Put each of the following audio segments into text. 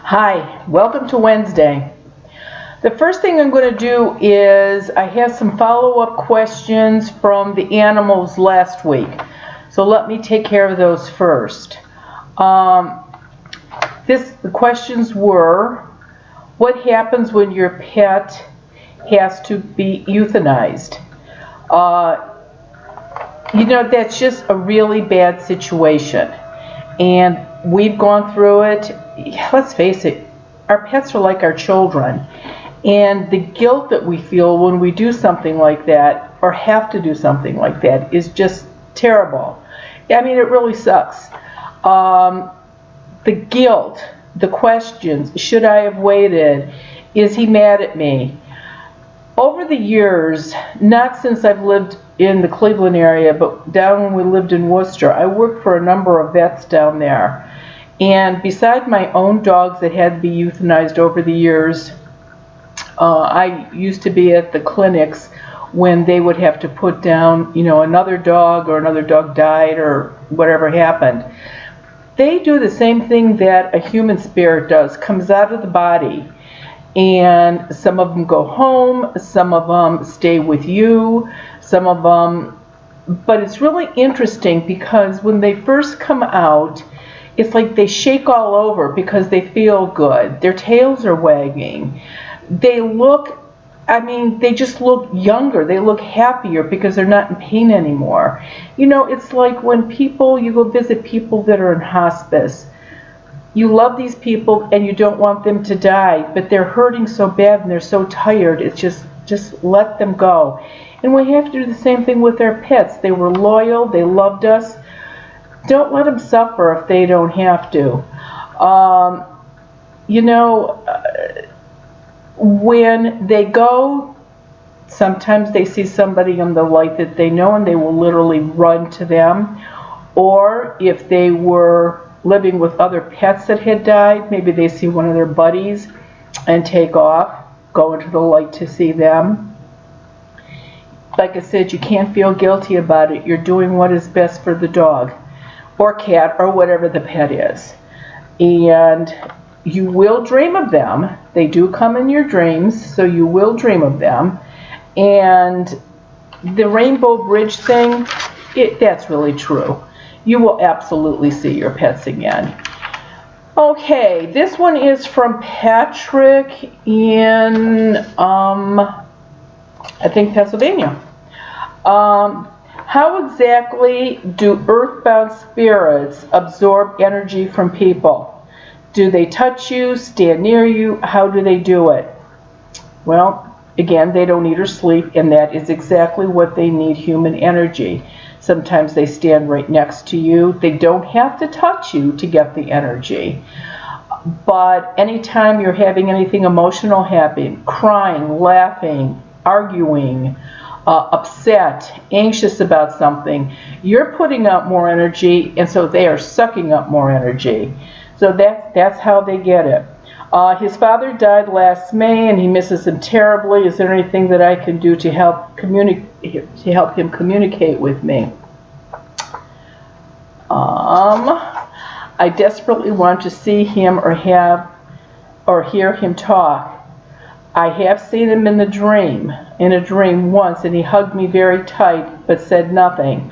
Hi, welcome to Wednesday. The first thing I'm going to do is I have some follow-up questions from the animals last week. So let me take care of those first. The questions were, what happens when your pet has to be euthanized? That's just a really bad situation. And we've gone through it. Let's face it, our pets are like our children. And the guilt that we feel when we do something like that, or have to do something like that, is just terrible. I mean, it really sucks. The guilt, the questions, should I have waited? Is he mad at me? Over the years, not since I've lived in the Cleveland area, but down when we lived in Worcester, I worked for a number of vets down there. And beside my own dogs that had to be euthanized over the years, I used to be at the clinics when they would have to put down, another dog, or another dog died, or whatever happened. They do the same thing that a human spirit does, comes out of the body. And some of them go home, some of them stay with you, some of them, but it's really interesting because when they first come out, it's like they shake all over because they feel good. Their tails are wagging. They just look younger. They look happier because they're not in pain anymore. It's like when you go visit people that are in hospice. You love these people and you don't want them to die, but they're hurting so bad and they're so tired. It's just let them go. And we have to do the same thing with our pets. They were loyal. They loved us. Don't let them suffer if they don't have to. When they go, sometimes they see somebody in the light that they know and they will literally run to them. Or if they were living with other pets that had died, maybe they see one of their buddies and take off, go into the light to see them. Like I said, you can't feel guilty about it. You're doing what is best for the dog or cat or whatever the pet is. And you will dream of them. They do come in your dreams, so you will dream of them. And the Rainbow Bridge thing, that's really true. You will absolutely see your pets again. Okay, this one is from Patrick in, I think, Pennsylvania. How exactly do earthbound spirits absorb energy from people? Do they touch you, stand near you? How do they do it? Well, again, they don't eat or sleep, and that is exactly what they need, human energy. Sometimes they stand right next to you. They don't have to touch you to get the energy. But anytime you're having anything emotional happen, crying, laughing, arguing, upset, anxious about something, you're putting out more energy, and so they are sucking up more energy. So that's how they get it. His father died last May, and he misses him terribly. Is there anything that I can do to help him communicate with me? I desperately want to see him or hear him talk. I have seen him in a dream once, and he hugged me very tight but said nothing.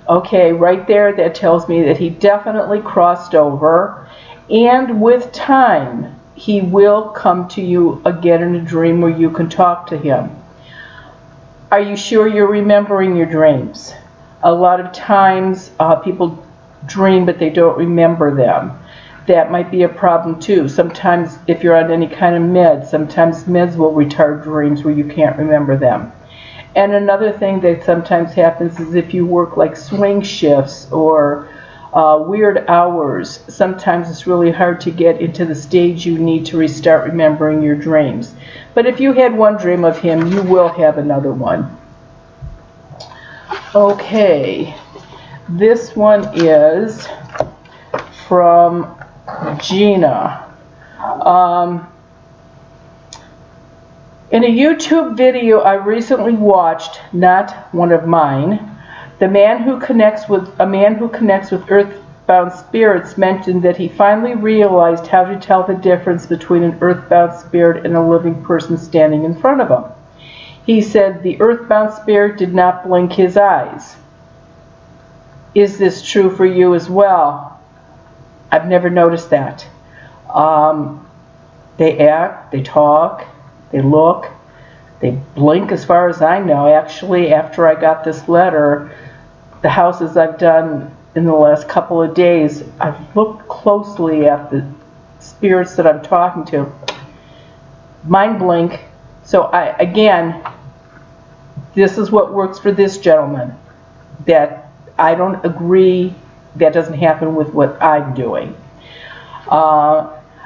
Okay, right there, that tells me that he definitely crossed over, and with time, he will come to you again in a dream where you can talk to him. Are you sure you're remembering your dreams? A lot of times, people dream, but they don't remember them. That might be a problem too. Sometimes, if you're on any kind of med, sometimes meds will retard dreams where you can't remember them. And another thing that sometimes happens is if you work like swing shifts or weird hours, sometimes it's really hard to get into the stage you need to restart remembering your dreams. But if you had one dream of him, you will have another one. Okay, this one is from Gina. In a YouTube video I recently watched, not one of mine, a man who connects with earthbound spirits mentioned that he finally realized how to tell the difference between an earthbound spirit and a living person standing in front of him. He said the earthbound spirit did not blink his eyes. Is this true for you as well? I've never noticed that. They act, they talk, they look, they blink as far as I know. Actually, after I got this letter, the houses I've done in the last couple of days, I've looked closely at the spirits that I'm talking to. Mine blink. So again, this is what works for this gentleman. That I don't agree, that doesn't happen with what I'm doing.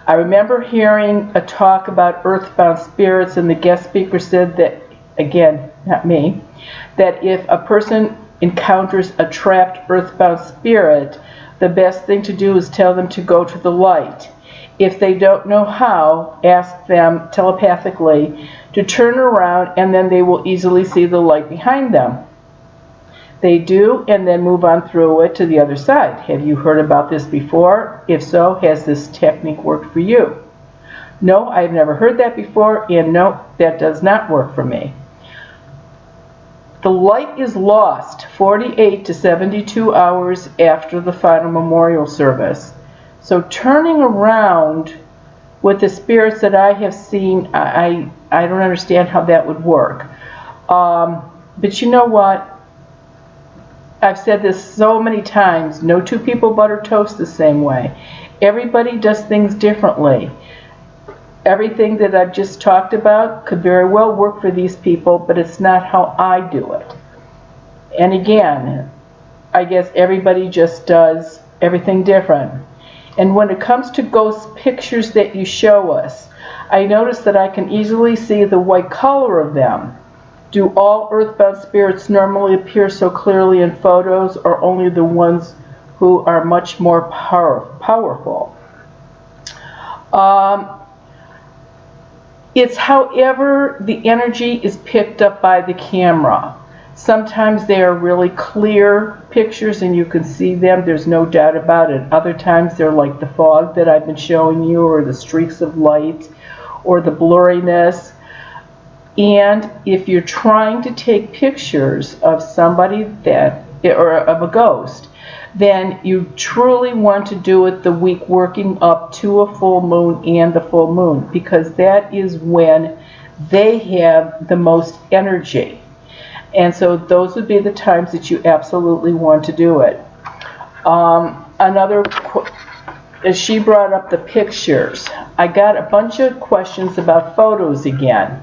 I remember hearing a talk about earthbound spirits, and the guest speaker said that, again, not me, that if a person encounters a trapped earthbound spirit, the best thing to do is tell them to go to the light. If they don't know how, ask them telepathically to turn around, and then they will easily see the light behind them. They do, and then move on through it to the other side. Have you heard about this before? If so, has this technique worked for you? No, I've never heard that before, and no, that does not work for me. The light is lost 48 to 72 hours after the final memorial service. So turning around with the spirits that I have seen, I don't understand how that would work. But you know what? I've said this so many times, no two people butter toast the same way. Everybody does things differently. Everything that I've just talked about could very well work for these people, but it's not how I do it. And again, I guess everybody just does everything different. And when it comes to ghost pictures that you show us, I notice that I can easily see the white color of them. Do all earthbound spirits normally appear so clearly in photos, or only the ones who are much more powerful? It's however the energy is picked up by the camera. Sometimes they are really clear pictures and you can see them, there's no doubt about it. Other times they're like the fog that I've been showing you, or the streaks of light, or the blurriness. And if you're trying to take pictures of somebody or of a ghost, then you truly want to do it the week working up to a full moon and the full moon, because that is when they have the most energy. And so those would be the times that you absolutely want to do it. As she brought up the pictures, I got a bunch of questions about photos again.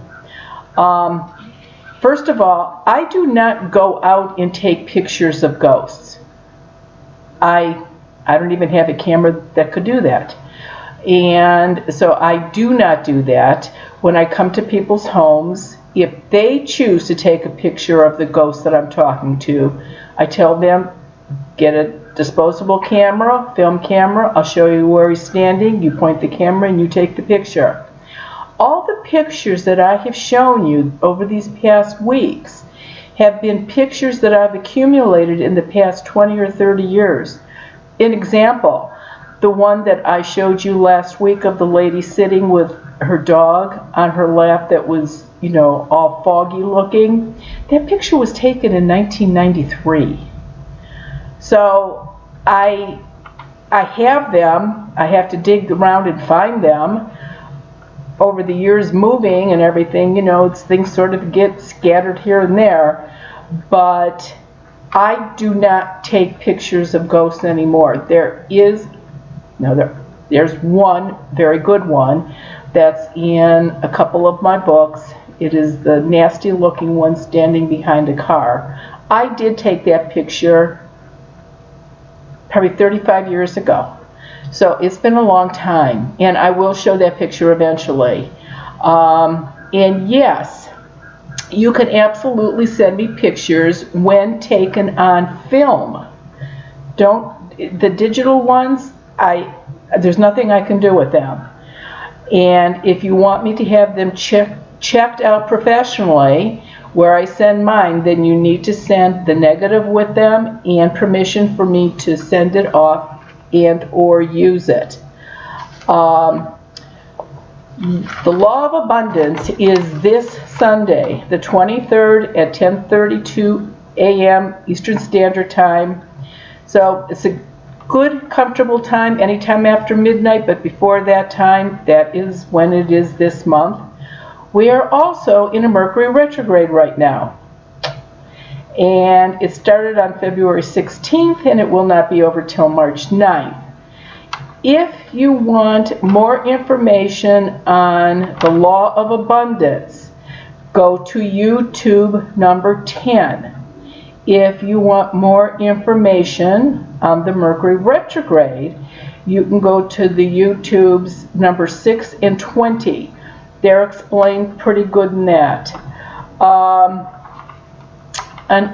First of all, I do not go out and take pictures of ghosts. I don't even have a camera that could do that. And so I do not do that. When I come to people's homes, if they choose to take a picture of the ghost that I'm talking to, I tell them, get a disposable camera, film camera, I'll show you where he's standing, you point the camera and you take the picture. All the pictures that I have shown you over these past weeks have been pictures that I've accumulated in the past 20 or 30 years. An example, the one that I showed you last week of the lady sitting with her dog on her lap that was, all foggy looking, that picture was taken in 1993. So I have them. I have to dig around and find them. Over the years moving and everything, things sort of get scattered here and there. But I do not take pictures of ghosts anymore. There's one very good one that's in a couple of my books. It is the nasty looking one standing behind a car. I did take that picture probably 35 years ago. So it's been a long time, and I will show that picture eventually. And yes, you can absolutely send me pictures when taken on film. The digital ones, there's nothing I can do with them. And if you want me to have them checked out professionally, where I send mine, then you need to send the negative with them and permission for me to send it off and or use it. The Law of Abundance is this Sunday, the 23rd at 10:32 a.m. Eastern Standard Time. So it's a good, comfortable time anytime after midnight, but before that time, that is when it is this month. We are also in a Mercury retrograde right now. And it started on February 16th and it will not be over till March 9th. If you want more information on the Law of Abundance, go to YouTube number 10. If you want more information on the Mercury retrograde, you can go to the YouTubes number 6 and 20. They're explained pretty good in that. On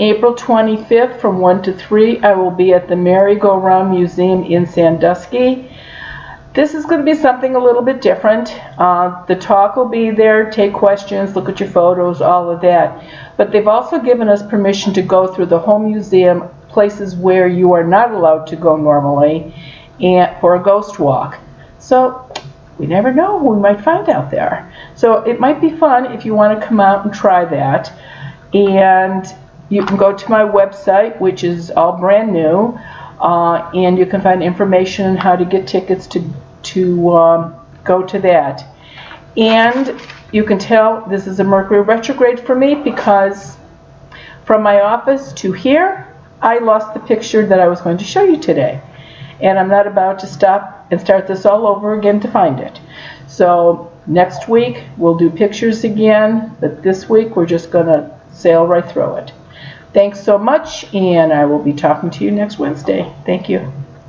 April 25th from 1 to 3, I will be at the Merry-Go-Round Museum in Sandusky. This is going to be something a little bit different. The talk will be there, take questions, look at your photos, all of that. But they've also given us permission to go through the whole museum, places where you are not allowed to go normally, and for a ghost walk. So we never know who we might find out there. So it might be fun if you want to come out and try that. And you can go to my website, which is all brand new, and you can find information on how to get tickets to go to that. And you can tell this is a Mercury retrograde for me because from my office to here, I lost the picture that I was going to show you today. And I'm not about to stop and start this all over again to find it. So next week, we'll do pictures again, but this week we're just going to sail right through it. Thanks so much, and I will be talking to you next Wednesday. Thank you.